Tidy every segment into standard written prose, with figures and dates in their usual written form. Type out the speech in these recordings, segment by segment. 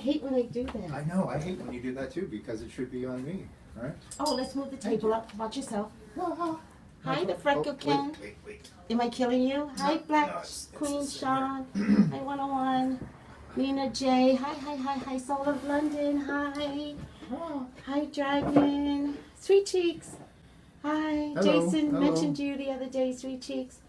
hate when I do that. I know. I hate when you do that too because it should be on me, right? Oh, let's move the table up. Watch yourself. Hi, the freckle Oh, Ken. wait. Am I killing you? Hi, Black no, it's Queen the center. Sean. Hi, 101. Nina J. Hi, Soul of London. Hi. Hi, Dragon. Sweet Cheeks. Hi. Hello, Jason hello. mentioned you the other day, Sweet Cheeks.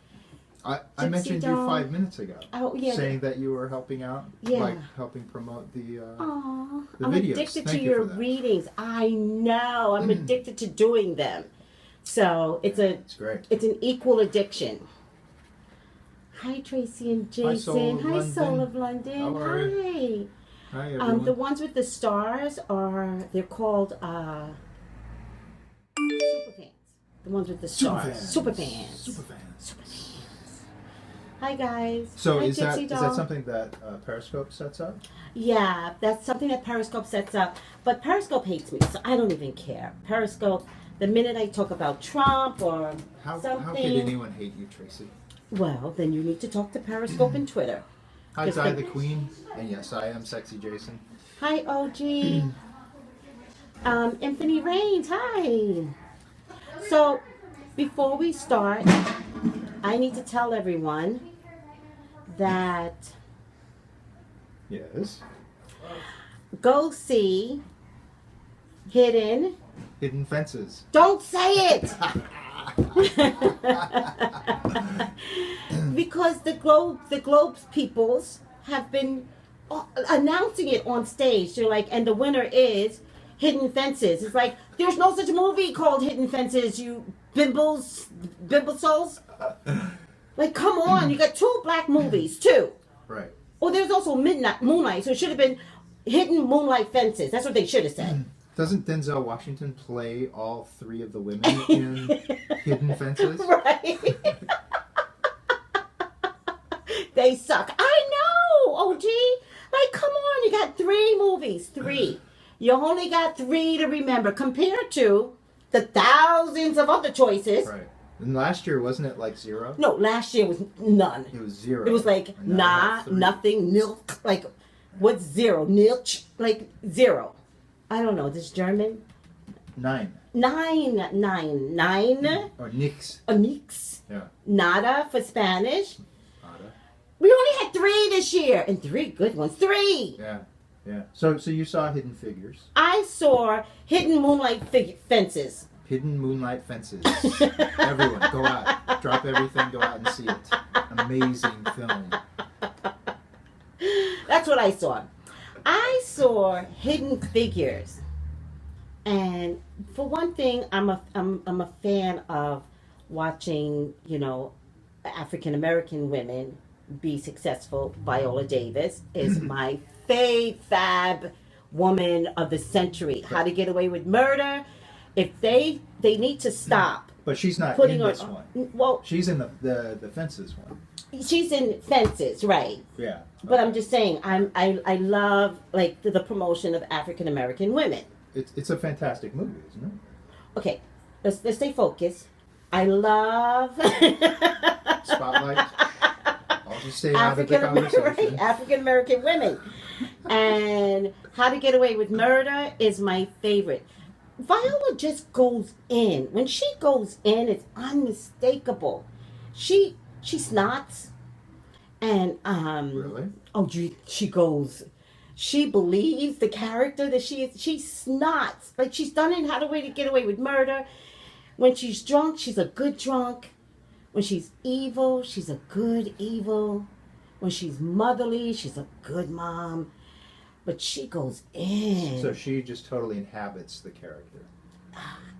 I Gypsy mentioned you doll. 5 minutes ago. Oh, yeah. Saying that you were helping out, Yeah. like helping promote the Aww. the I'm videos. addicted Thank to you your for that. readings. I know. I'm addicted to doing them. So it's It's great. It's an equal addiction. Hi, Tracy and Jason. Hi, Soul of London. How are you? Hi. Hi, everyone. The ones with the stars they're called superfans. The ones with the stars. Superfans. Superfans. Hi, guys. So Hi, is that Gypsy is that doll. something that Periscope sets up? Yeah, that's something that Periscope sets up. But Periscope hates me, so I don't even care. Periscope, the minute I talk about Trump or How something, could anyone hate you, Tracy? well, then you need to talk to Periscope and Twitter. Hi, Just Di the- the Queen, and yes, I am Sexy Jason. Hi, OG. Infinity Reigns, hi. So, before we start, I need to tell everyone that Yes. go see Hidden. Hidden Fences. Don't say it! Because the Globe's peoples have been announcing it on stage. They're like, and the winner is Hidden Fences. It's like, there's no such movie called Hidden Fences, you bimblesoles. Like, come on, you got 2 black movies, 2. Right. Oh, there's also Moonlight, so it should have been Hidden Moonlight Fences. That's what they should have said. Doesn't Denzel Washington play all 3 of the women in Hidden Fences? Right. They suck. I know, OG. Like, come on, you got 3 movies. 3. You only got 3 to remember compared to the thousands of other choices. Right. And last year, wasn't it like 0? No, last year was none. It was 0. It was like, And now we nah, have 3. nothing, nil. Like, what's 0? Nilch? Like, 0. I don't know. This German? 9. 9. Or nix. Nix. Yeah. Nada for Spanish. Nada. We only had 3 this year, and 3 good ones. 3. Yeah. Yeah. So you saw Hidden Figures. I saw Hidden Moonlight Fences. Hidden Moonlight Fences. Everyone, go out. Drop everything, go out and see it. Amazing film. That's what I saw. I saw Hidden Figures, and for one thing, I'm a fan of watching, African American women be successful. Viola Davis is my fab woman of the century. How to Get Away with Murder. If they need to stop But she's not putting in her. this one. Well, She's in the Fences one. she's in Fences, right? Yeah. But I'm just saying, I love like the promotion of African American women. It's a fantastic movie, isn't it? Okay, let's stay focused. I love Spotlight. I'll just stay out of the conversation. African American women, and How to Get Away with Murder is my favorite. Viola just goes in. When she goes in, it's unmistakable. She snots, and Really? oh, she goes. She believes the character that she is. She snots like she's done in How to Get Away with Murder. When she's drunk, she's a good drunk. When she's evil, she's a good evil. When she's motherly, she's a good mom. But she goes in. So she just totally inhabits the character.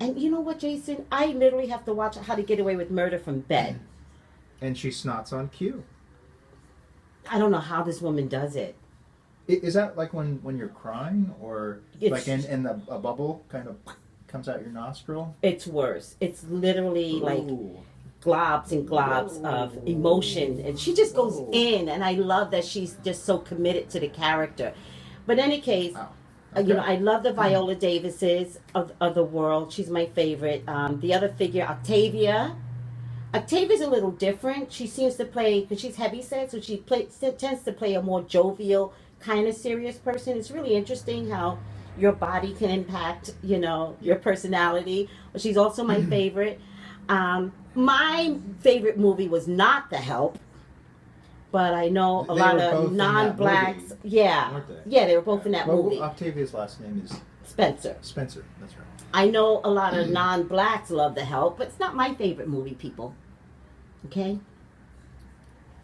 And you know what, Jason? I literally have to watch How to Get Away with Murder from bed. And she snots on cue. I don't know how this woman does it. Is that like when you're crying, or It's- like a bubble kind of comes out your nostril? It's worse. It's literally like Ooh. globs and globs of emotion, and she just goes in, and I love that she's just so committed to the character. But in any case, Wow. I love the Viola Davises of the world. She's my favorite. The other figure, Octavia's a little different. She seems to play, because she's heavy set, so she tends to play a more jovial kind of serious person. It's really interesting how your body can impact, your personality. She's also my favorite. My favorite movie was not The Help, but I know a They lot were both of in that non-blacks. movie, Yeah, weren't they? yeah, they were both in that Well, movie. Octavia's last name is Spencer. Spencer. That's right. I know a lot of non-blacks love The Help, but it's not my favorite movie, people. Okay?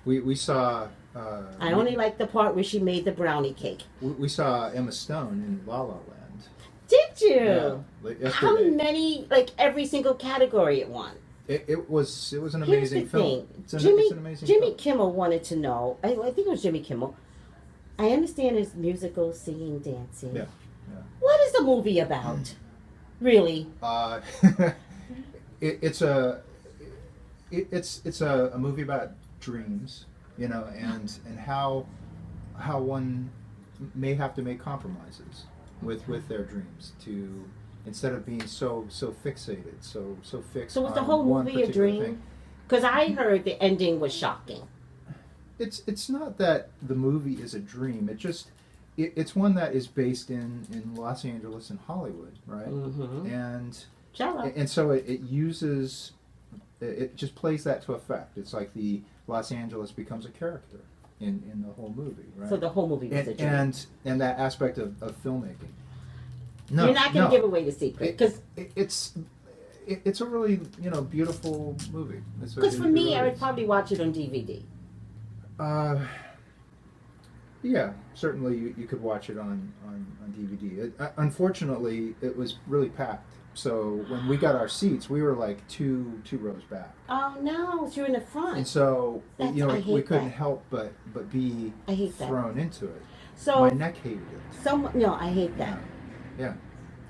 We saw. I only like the part where she made the brownie cake. We saw Emma Stone in La La Land. Did you? Yeah, like How yesterday. many, like every single category it won? It was an Here's the amazing film. thing. It's an amazing Jimmy film. Kimmel wanted to know, I think it was Jimmy Kimmel. I understand it's musical, singing, dancing. Yeah. What is the movie about? Really? It's a movie about dreams, and how one may have to make compromises with their dreams to, instead of being so fixated, so fixed. So was the on whole one movie a particular dream? thing. Because I heard the ending was shocking. It's not that the movie is a dream. It's one that is based in Los Angeles and Hollywood, right? Mm-hmm. And so it uses, it just plays that to effect. It's like the Los Angeles becomes a character in the whole movie, right? So the whole movie was a dream. And that aspect of filmmaking. No, You're not going to give away the secret. Because it's a really beautiful movie. for me, I would probably watch it on DVD. Yeah, certainly you could watch it on DVD. Unfortunately, it was really packed. So when we got our seats, we were like two rows back. Oh no, so you're in the front. And so I hate we couldn't that. help but be I hate that. thrown into it. So My neck hated it. no, I hate that. Yeah.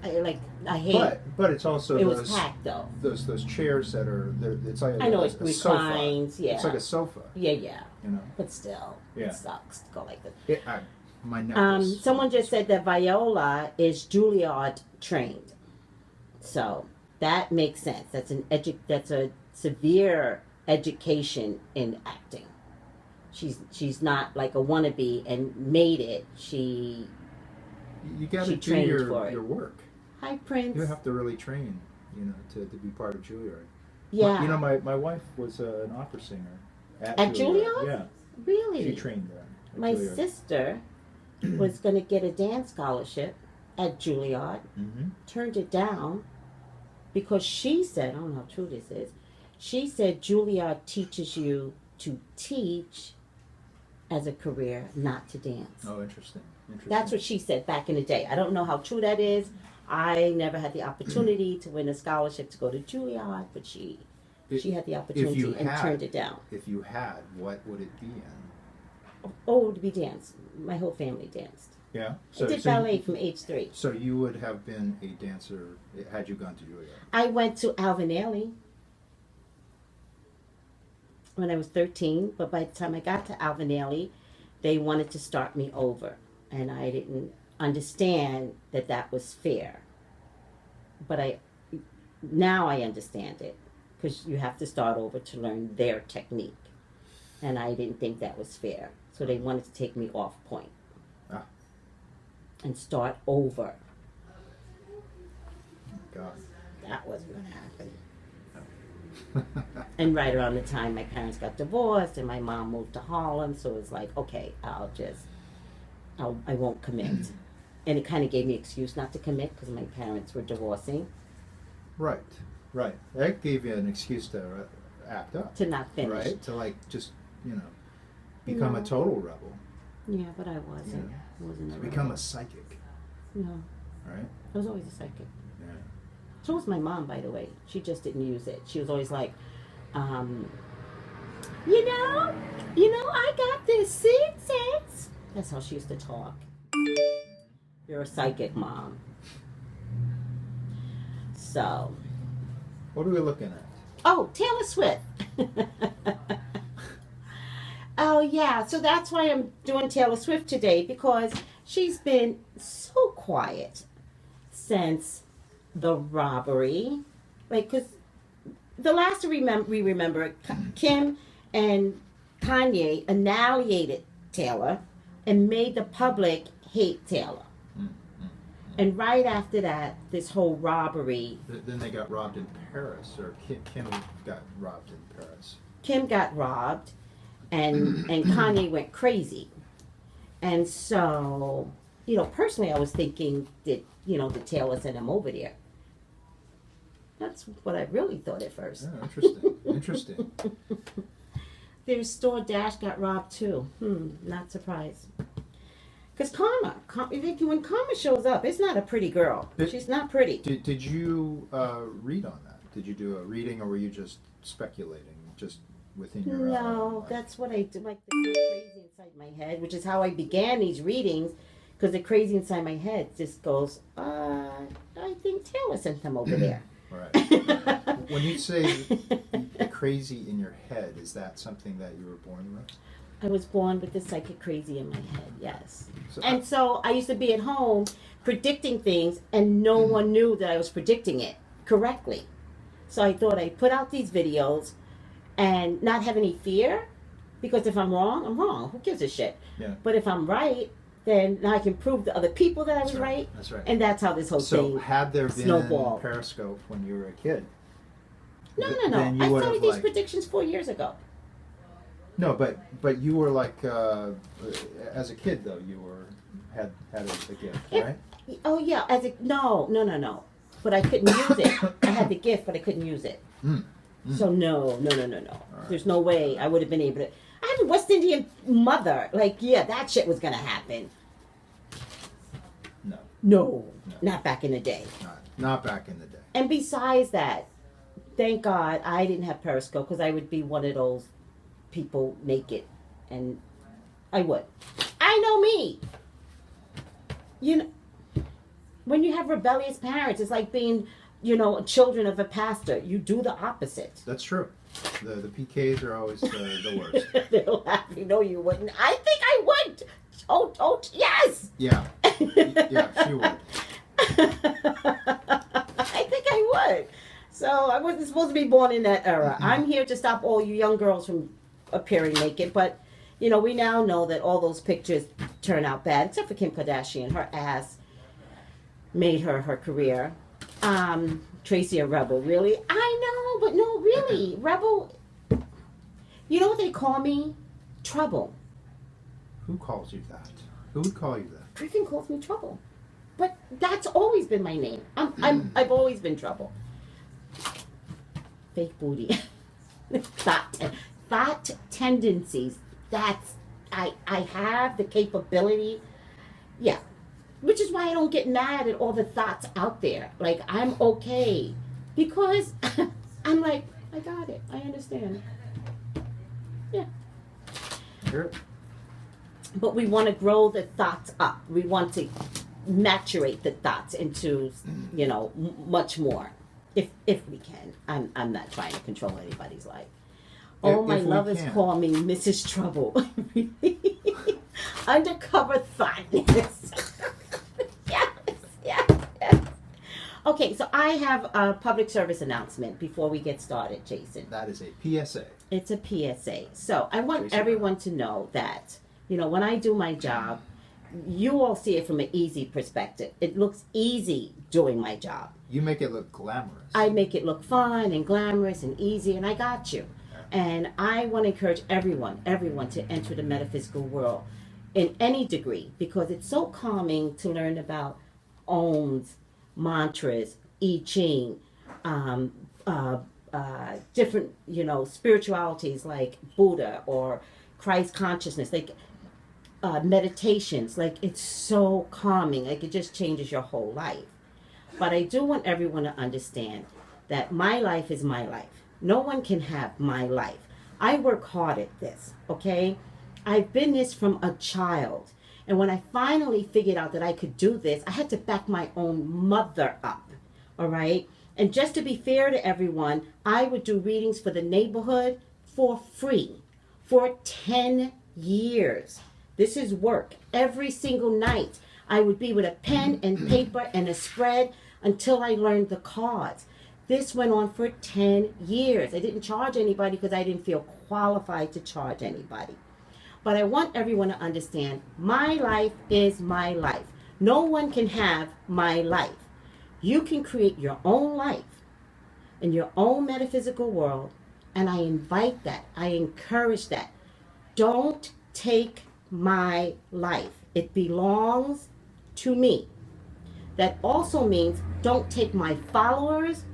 I hate. But it's also it those was packed though. those chairs that are there. It's like I know it a reclines. sofa. Yeah. It's like a sofa. Yeah. You know. But still, Yeah. it sucks to go like this. My neck. Was, Someone just said that Viola is Juilliard trained, so that makes sense. That's that's a severe education in acting. She's not like a wannabe and made it. You got to do trained for it. your work. Hi, Prince. You have to really train, to be part of Juilliard. Yeah. My wife was an opera singer at Juilliard? Yeah, Really? she trained there. At My Juilliard. sister was going to get a dance scholarship at Juilliard, turned it down because she said, I don't know how true this is, she said Juilliard teaches you to teach as a career, not to dance. Oh, interesting. That's what she said back in the day. I don't know how true that is. I never had the opportunity to win a scholarship to go to Juilliard, but she had the opportunity and turned it down. If you had, what would it be in? Oh, to be danced. My whole family danced. Yeah. I did ballet from age 3. So you would have been a dancer had you gone to Juilliard. I went to Alvin Ailey when I was 13, but by the time I got to Alvin Ailey, they wanted to start me over, and I didn't understand that was fair. But now I understand it, because you have to start over to learn their technique, and I didn't think that was fair. So they wanted to take me off point and start over. God. That wasn't going to happen. And right around the time my parents got divorced and my mom moved to Harlem, so it was like, okay, I won't commit. And it kind of gave me an excuse not to commit because my parents were divorcing. Right. That gave you an excuse to act up. To not finish. Right? To just, become a total rebel. Yeah, but I wasn't. I wasn't a To rebel. become a psychic. No. Right? I was always a psychic. Yeah. So was my mom, by the way. She just didn't use it. She was always like, I got this 6 cents. That's how she used to talk. You're a psychic, Mom. So. What are we looking at? Oh, Taylor Swift. Oh, yeah. So that's why I'm doing Taylor Swift today, because she's been so quiet since the robbery. Like, because the last we remember, Kim and Kanye annihilated Taylor and made the public hate Taylor. Mm, And right after that, this whole robbery. Then they got robbed in Paris, or Kim got robbed in Paris. Kim got robbed, and Kanye went crazy. And so, personally, I was thinking that, the Taylor sent him over there. That's what I really thought at first. Oh, interesting. Interesting. Their store Dash got robbed too. Not surprised. Because Karma, when Karma shows up, it's not a pretty girl. She's not pretty. Did you read on that? Did you do a reading, or were you just speculating, just within your No, that's what I do. Like the crazy inside my head, which is how I began these readings. Because the crazy inside my head just goes, I think Taylor sent them over there. Right. When you say the crazy in your head, is that something that you were born with? I was born with the psychic crazy in my head, yes. So I used to be at home predicting things, and no one knew that I was predicting it correctly. So I thought I'd put out these videos and not have any fear, because if I'm wrong, I'm wrong. Who gives a shit? Yeah. But if I'm right, then now I can prove to other people that I was right. That's right. And that's how this whole thing So had there been snowballed. Periscope when you were a kid? No. Then you I would started have, these predictions 4 years ago. No, but you were like, as a kid though, you had a gift, right? Oh yeah, no. But I couldn't use it. I had the gift, but I couldn't use it. So no. Right. There's no way I would have been able to. I have a West Indian mother. Like, yeah, that shit was gonna happen. No, not back in the day. Not back in the day. And besides that, thank God I didn't have Periscope, because I would be one of those people naked, and I would. I know me. When you have rebellious parents, it's like being, children of a pastor. You do the opposite. That's true. The PKs are always the worst. They'll laugh. No, you wouldn't. I think I would. Oh, yes. Yeah. Yeah, she would. I think I would. So I wasn't supposed to be born in that era. I'm here to stop all you young girls from appearing naked, but we now know that all those pictures turn out bad, except for Kim Kardashian. Her ass made her career. Tracy a rebel, really? I know, but no, really, rebel. You know what they call me? Trouble. Who calls you that? Who would call you that? Griffin calls me Trouble, but that's always been my name. I've always been Trouble. Fake booty. Thought tendencies. That's I have the capability. Yeah. Which is why I don't get mad at all the thoughts out there. Like, I'm okay. Because I'm like, I got it. I understand. Yeah. Sure. But we want to grow the thoughts up. We want to maturate the thoughts into, much more. If we can. I'm not trying to control anybody's life. All my lovers call me Mrs. Trouble. Undercover thoughtness. Yes. Okay, so I have a public service announcement before we get started, Jason. That is a PSA. It's a PSA. So I want everyone to know that, when I do my job, you all see it from an easy perspective. It looks easy doing my job. You make it look glamorous. I make it look fun and glamorous and easy, and I got you. And I want to encourage everyone to enter the metaphysical world in any degree, because it's so calming to learn about Oms, mantras, I Ching, different, spiritualities like Buddha or Christ consciousness, like meditations. Like, it's so calming. Like, it just changes your whole life. But I do want everyone to understand that my life is my life. No one can have my life. I work hard at this, okay? I've been this from a child. And when I finally figured out that I could do this, I had to back my own mother up, all right? And just to be fair to everyone, I would do readings for the neighborhood for free for 10 years. This is work. Every single night, I would be with a pen and paper and a spread until I learned the cards. This went on for 10 years. I didn't charge anybody because I didn't feel qualified to charge anybody. But I want everyone to understand my life is my life. No one can have my life. You can create your own life in your own metaphysical world, and I invite that. I encourage that. Don't take my life. It belongs to me. That also means don't take my followers,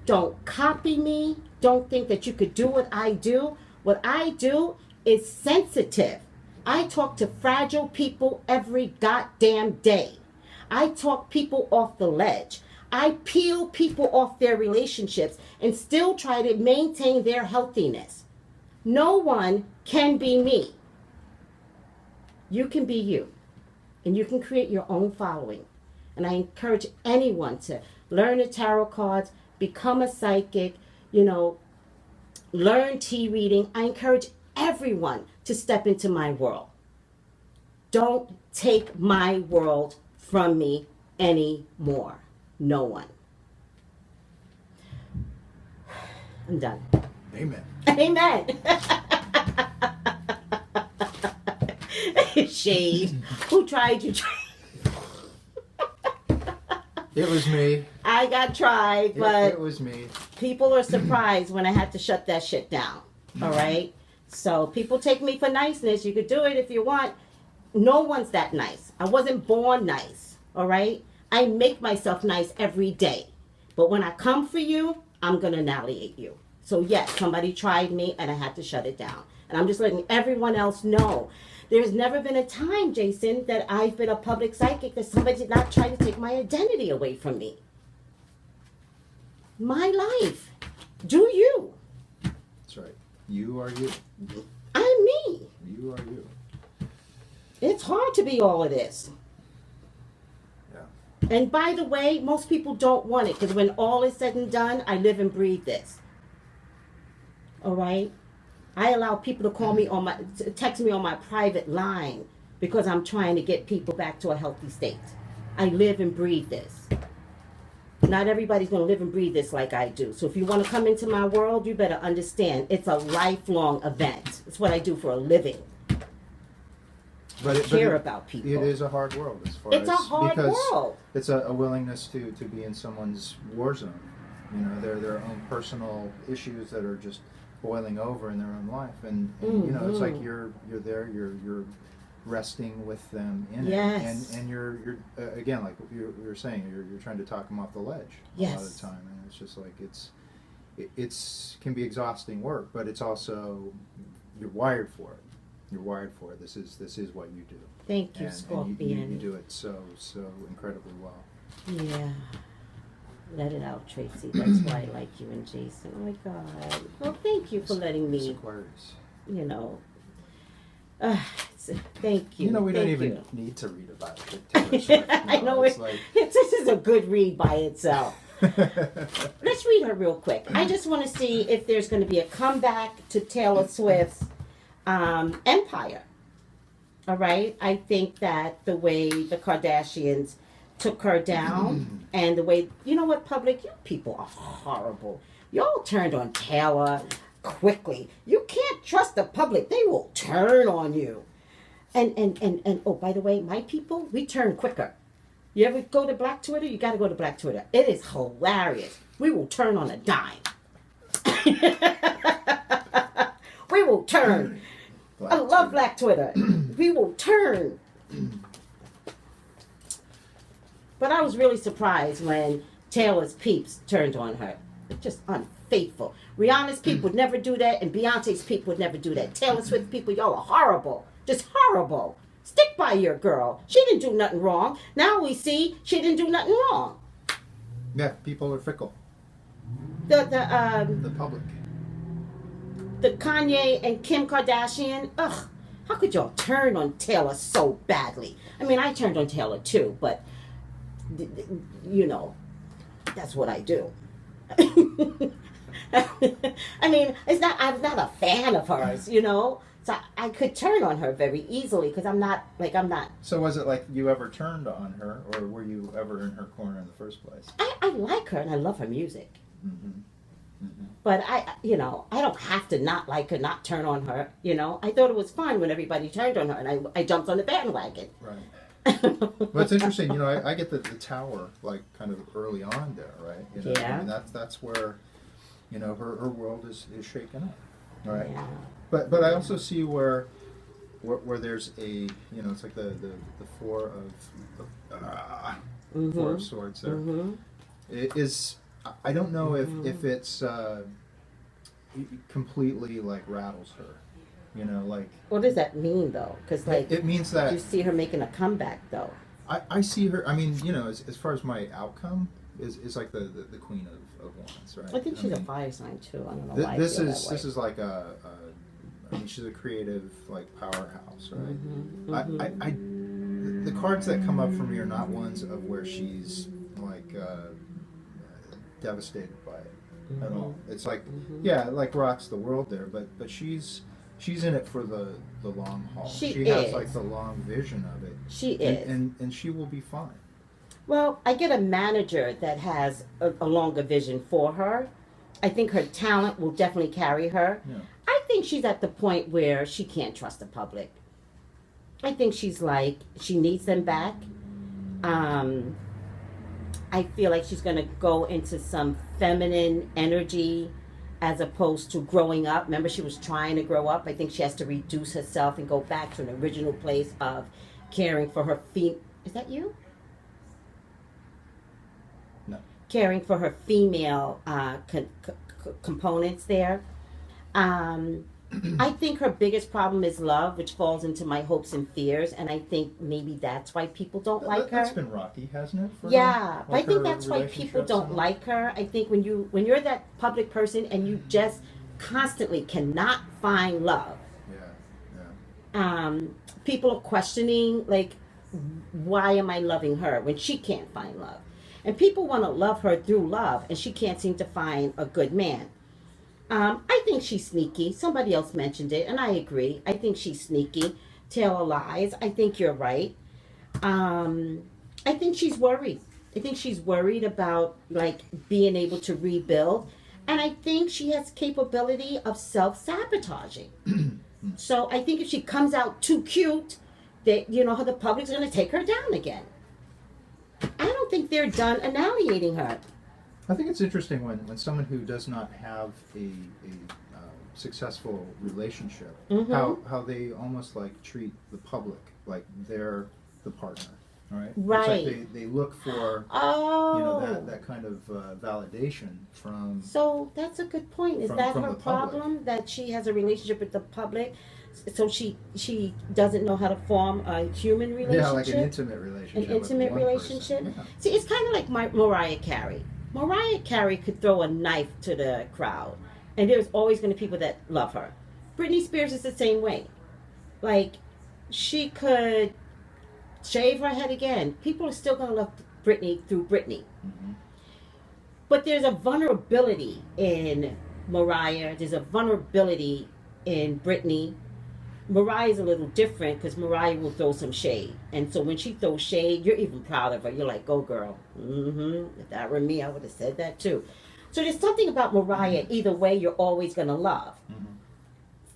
don't copy me, don't think that you could do what I do. What I do is sensitive. I talk to fragile people every goddamn day. I talk people off the ledge. I peel people off their relationships and still try to maintain their healthiness. No one can be me. You can be you, and you can create your own following. And I encourage anyone to learn the tarot cards, become a psychic, learn tea reading. I encourage everyone to step into my world. Don't take my world from me anymore. No one. I'm done. Amen. Amen. Shade. Who tried you? It was me. I got tried, but it was me. People are surprised when I had to shut that shit down. All right? So people take me for niceness. You could do it if you want. No one's that nice. I wasn't born nice. All right? I make myself nice every day. But when I come for you, I'm going to annihilate you. So yes, somebody tried me and I had to shut it down. And I'm just letting everyone else know. There's never been a time, Jason, that I've been a public psychic that somebody did not try to take my identity away from me. My life. Do you. That's right. You are you. I'm me. You are you. It's hard to be all of this. Yeah. And by the way, most people don't want it because when all is said and done, I live and breathe this. All right? I allow people to call me text me on my private line because I'm trying to get people back to a healthy state. I live and breathe this. Not everybody's going to live and breathe this like I do. So if you want to come into my world, you better understand it's a lifelong event. It's what I do for a living. Care about people. It is a hard world as far it's as a hard because world. It's a willingness to be in someone's war zone. Their own personal issues that are just boiling over in their own life, and it's like you're there, you're resting with them in yes. it, and you're again, like you were saying, you're trying to talk them off the ledge yes. a lot of the time, and it's just like it's can be exhausting work, but it's also you're wired for it. You're wired for it. This is what you do. Thank you, Scorpion. And you do it so incredibly well. Yeah. Let it out, Tracy. That's why I like you and Jason. Oh my God. Well, thank you for letting me. Aquarius. Thank you. We don't even need to read about it. No, I know this is a good read by itself. Let's read her real quick. I just want to see if there's going to be a comeback to Taylor Swift's empire. All right. I think that the way the Kardashians took her down and the way, public, you people are horrible. Y'all turned on Taylor quickly. You can't trust the public. They will turn on you. And oh, by the way, my people, we turn quicker. You ever go to Black Twitter? You got to go to Black Twitter. It is hilarious. We will turn on a dime. We will turn. I love Black Twitter. We will turn. But I was really surprised when Taylor's peeps turned on her. It's just unfaithful. Rihanna's peep would never do that, and Beyonce's peep would never do that. Taylor Swift people, y'all are horrible. Just horrible. Stick by your girl. She didn't do nothing wrong. Now we see she didn't do nothing wrong. Yeah, people are fickle. The public. The Kanye and Kim Kardashian. Ugh. How could y'all turn on Taylor so badly? I mean, I turned on Taylor too, but that's what I do. I mean, I'm not a fan of hers, So I could turn on her very easily because I'm not. So was it like you ever turned on her, or were you ever in her corner in the first place? I like her and I love her music. Mm-hmm. But I don't have to not like her, not turn on her. I thought it was fun when everybody turned on her, and I jumped on the bandwagon. Right. Well, it's interesting. I get the tower like kind of early on there, right? Yeah. I mean, that's where, her world is shaken up, right? Yeah. But I also see where there's a, it's like the four of swords there. It is, I don't know if it's completely like rattles her, like. What does that mean though? Because it means that you see her making a comeback though. I see her. I mean, as far as my outcome is like the Queen of Wands, right? I think she's a fire sign too. I don't know why. This is like I mean, she's a creative like powerhouse, right? The cards that come up for me are not ones of where she's like devastated by it at all. It's like like rocks the world there, but she's in it for the long haul. She has like the long vision of it. She is, and she will be fine. Well, I get a manager that has a longer vision for her. I think her talent will definitely carry her. Yeah. I think she's at the point where she can't trust the public. I think she's like, she needs them back. I feel like she's going to go into some feminine energy as opposed to growing up. Remember, she was trying to grow up. I think she has to reduce herself and go back to an original place of caring for her Is that you? No. Caring for her female components there. I think her biggest problem is love, which falls into my hopes and fears, and I think maybe that's why people don't like her. That's been rocky, hasn't it? Yeah, but I think that's why people don't like her. I think when you're that public person and you just constantly cannot find love. Yeah. People are questioning, like, why am I loving her when she can't find love? And people want to love her through love, and she can't seem to find a good man. I think she's sneaky. Somebody else mentioned it, and I agree. I think she's sneaky. Tell lies. I think you're right. I think she's worried. I think she's worried about like being able to rebuild, and I think she has capability of self-sabotaging. So I think if she comes out too cute, that how the public's going to take her down again. I don't think they're done annihilating her. I think it's interesting when someone who does not have a successful relationship, how they almost like treat the public like they're the partner, right? Right. It's like they look for that kind of validation from. So that's a good point. Is that her problem, that she has a relationship with the public? So she doesn't know how to form a human relationship. Yeah, like an intimate relationship. An intimate relationship. Yeah. See, it's kind of like Mariah Carey. Mariah Carey could throw a knife to the crowd, and there's always going to be people that love her. Britney Spears is the same way. Like, she could shave her head again. People are still going to love Britney through Britney. But there's a vulnerability in Mariah. There's a vulnerability in Britney. Mariah's a little different because Mariah will throw some shade. And so when she throws shade, you're even proud of her. You're like, go girl. If that were me, I would have said that too. So there's something about Mariah, either way, you're always going to love.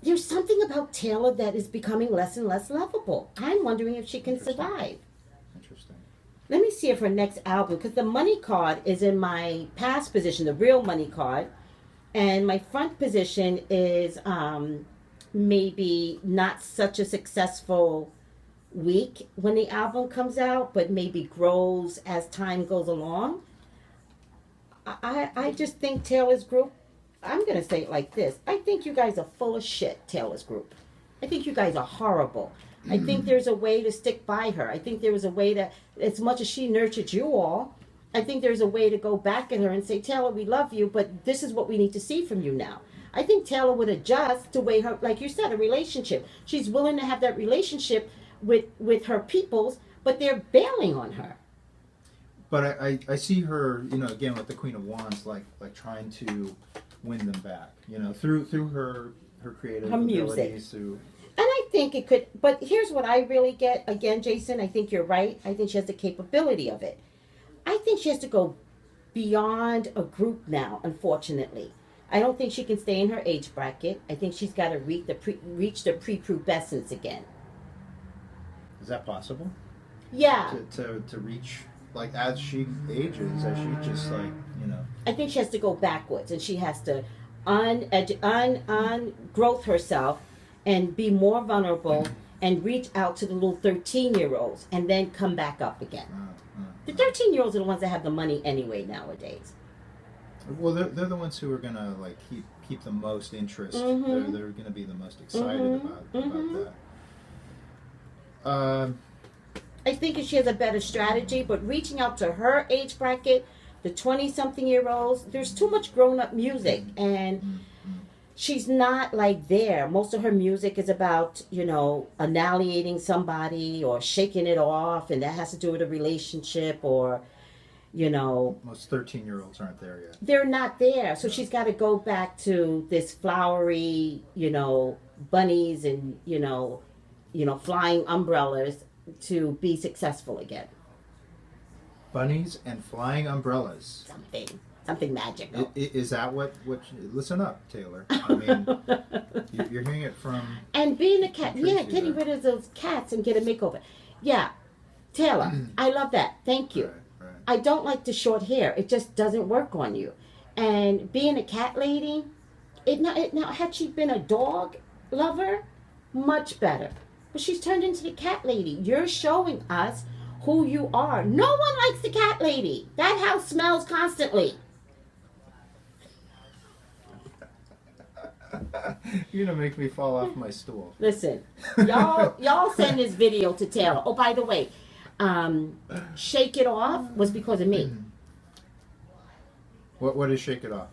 There's something about Taylor that is becoming less and less lovable. I'm wondering if she can survive. Interesting. Let me see if her next album, because the money card is in my past position, the real money card. And my front position is maybe not such a successful week when the album comes out, but maybe grows as time goes along. I just think Taylor's group, I'm going to say it like this. I think you guys are full of shit, Taylor's group. I think you guys are horrible. I think there's a way to stick by her. I think there was a way that, as much as she nurtured you all, I think there's a way to go back at her and say, Taylor, we love you, but this is what we need to see from you now. I think Taylor would adjust to way her, like you said, a relationship. She's willing to have that relationship with her peoples, but they're bailing on her. But I see her, again with the Queen of Wands, like trying to win them back, through her creative abilities. And I think it could, but here's what I really get. Again, Jason, I think you're right. I think she has the capability of it. I think she has to go beyond a group now, unfortunately. I don't think she can stay in her age bracket. I think she's got to reach the prepubescence again. Is that possible? Yeah. To reach, like, as she ages, as she just, like, you know. I think she has to go backwards, and she has to ungrowth herself and be more vulnerable and reach out to the little 13-year-olds and then come back up again. The 13-year-olds are the ones that have the money anyway nowadays. Well, they're the ones who are gonna, like, keep the most interest. Mm-hmm. They're gonna be the most excited about that. I think she has a better strategy, but reaching out to her age bracket, the 20-something-year-olds, there's too much grown-up music, and she's not, like, there. Most of her music is about, you know, annihilating somebody or shaking it off, and that has to do with a relationship, or, you know. Most 13-year-olds aren't there yet. They're not there. So she's got to go back to this flowery, you know, bunnies and, you know, flying umbrellas to be successful again. Bunnies and flying umbrellas. Something magical. Is that what listen up, Taylor. I mean, you're hearing it from... And being a cat, Tracy, yeah, getting rid of those cats and get a makeover. Yeah, Taylor, I love that. Thank you. Right. I don't like the short hair. It just doesn't work on you. And being a cat lady, now had she been a dog lover, much better. But she's turned into the cat lady. You're showing us who you are. No one likes the cat lady. That house smells constantly. You're gonna make me fall off my stool. Listen, y'all send this video to Taylor. Oh, by the way, Shake It Off was because of me. What is Shake It Off?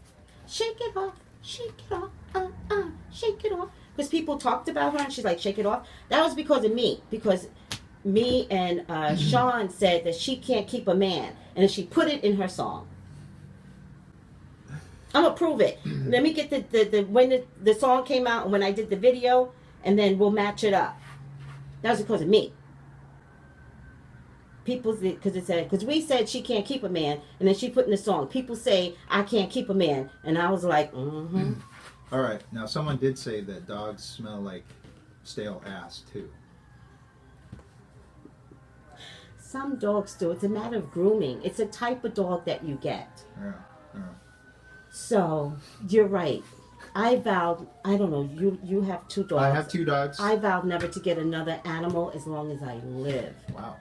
Shake it off, shake it off, shake it off. Because people talked about her and she's like, shake it off. That was because of me. Because me and Sean said that she can't keep a man. And then she put it in her song. I'm going to prove it. Let me get the when the song came out and when I did the video, and then we'll match it up. That was because of me. People, because we said she can't keep a man, and then she put in the song, people say, I can't keep a man. And I was like, mm-hmm. All right. Now, someone did say that dogs smell like stale ass, too. Some dogs do. It's a matter of grooming. It's a type of dog that you get. Yeah. So, you're right. I vowed, I don't know, you have 2 dogs. I have 2 dogs. I vowed never to get another animal as long as I live. Wow.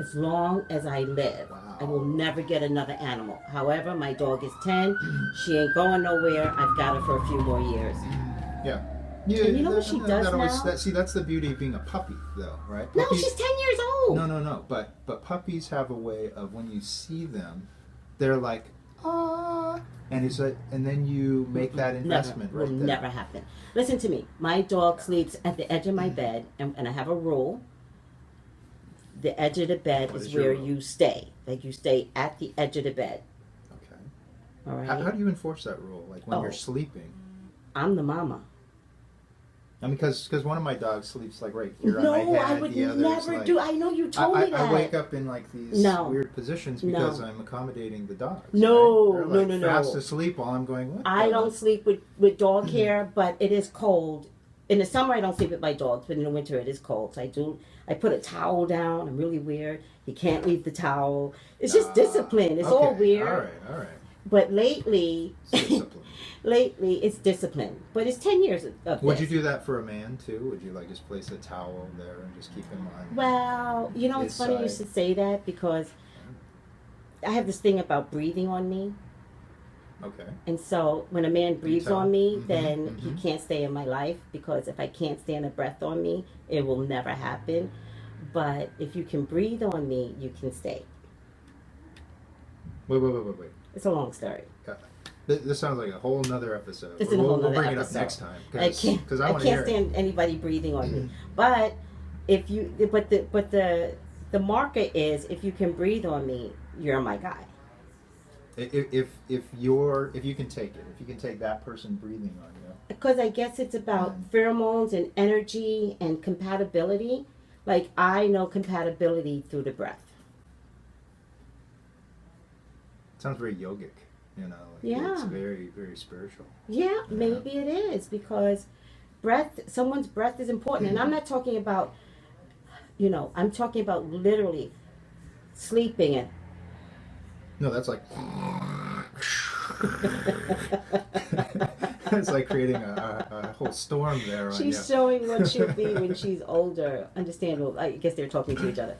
As long as I live. Wow. I will never get another animal. However, my dog is 10. She ain't going nowhere. I've got her for a few more years. Yeah. And you know what she does now? That's the beauty of being a puppy, though, right? No, Puppies, she's 10 years old. No. But puppies have a way of, when you see them, they're like, ah, and then you make that investment Never, right will there. never happen. Listen to me. My dog sleeps at the edge of my bed, and I have a rule. The edge of the bed What is is your where rule? you stay. Like, you stay at the edge of the bed. Okay. All right? How do you enforce that rule? Like when Oh. you're sleeping? I'm the mama. I mean, because one of my dogs sleeps like right here No, on my head. I would the other's never like, do. I know you told me that. I wake up in like these No. weird positions No. because I'm accommodating the dogs. No, right? They're like no. fast asleep while I'm going. What I the- don't sleep with dog hair, but it is cold. In the summer, I don't sleep with my dogs, but in the winter, it is cold. So I put a towel down. I'm really weird. He can't leave the towel. It's just discipline. It's all Okay. weird. All right. But lately, It's discipline. it's discipline. But it's 10 years of Would this. you do that for a man too? Would you like just place a towel there and just keep him on? Well, you know, it's his funny you side? should say that because I have this thing about breathing on me. Okay. And so when a man breathes tell? on me, Mhm, then he mhm. can't stay in my life, because if I can't stand a breath on me, it will never happen. But if you can breathe on me, you can stay. Wait. It's a long story. This sounds like a whole nother episode. It's a whole we'll nother bring it episode. up next time. I can't I want to hear it. stand anybody breathing on me. But if you but the marker is, if you can breathe on me, you're my guy. If you can take it, if you can take that person breathing on you. Because I guess it's about pheromones and energy and compatibility. Like, I know compatibility through the breath. Sounds very yogic. You know, Yeah. it's very, very spiritual. Yeah, maybe it is because someone's breath is important. And I'm not talking about, I'm talking about literally sleeping and. No, that's like. It's like creating a whole storm there. She's showing what she'll be when she's older. Understandable. I guess they're talking to each other.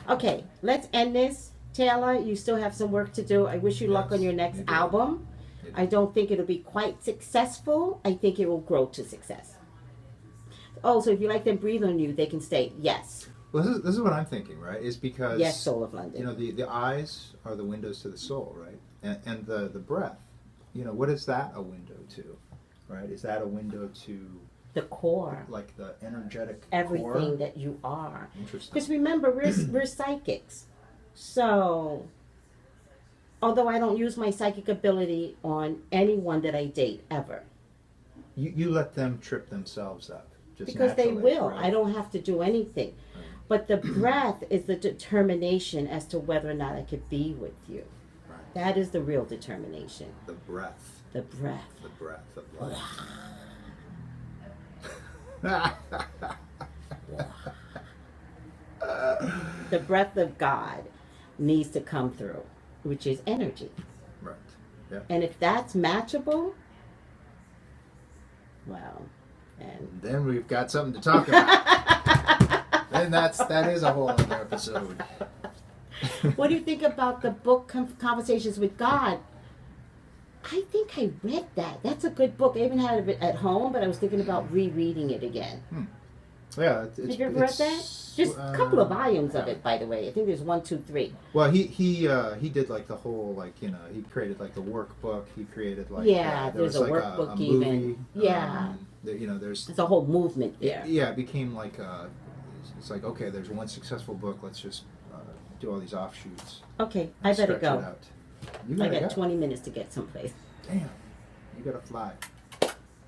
Okay, let's end this. Taylor, you still have some work to do. I wish you luck on your next album. I don't think it'll be quite successful. I think it will grow to success. Oh, so if you like them breathe on you, they can stay. Yes. Well, this is what I'm thinking, right? Is because yes, Soul of London. You know, the eyes are the windows to the soul, right? And the breath, what is that a window to, right? Is that a window to the core, like the energetic everything core? That you are? Interesting. Because remember, we're psychics, so although I don't use my psychic ability on anyone that I date ever, you let them trip themselves up. Just because they will. Right? I don't have to do anything. Right. But the breath is the determination as to whether or not I could be with you. Right. That is the real determination. The breath. The breath. The breath of life. The breath of God needs to come through, which is energy. Right. Yeah. And if that's matchable, well. And then we've got something to talk about. Then that is a whole other episode. What do you think about the book Conversations with God? I think I read that. That's a good book. I even had it at home, but I was thinking about rereading it again. Yeah, have you ever read that? Just a couple of volumes of it, by the way. I think there's 1, 2, 3. Well, he did like the whole he created like the workbook. He created like there's a workbook a movie. Yeah. There's a whole movement there. Yeah, it became like it's like, okay, there's one successful book. Let's just do all these offshoots. Okay, I better go. I got 20 minutes to get someplace. Damn, you gotta fly.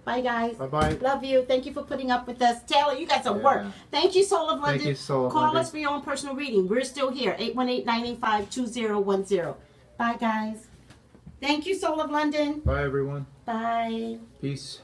Bye, guys. Bye-bye. Love you. Thank you for putting up with us. Taylor, you got some work. Thank you, Soul of London. Thank you, Soul of Call London. us for your own personal reading. We're still here. 818-985-2010. Bye, guys. Thank you, Soul of London. Bye, everyone. Bye. Peace.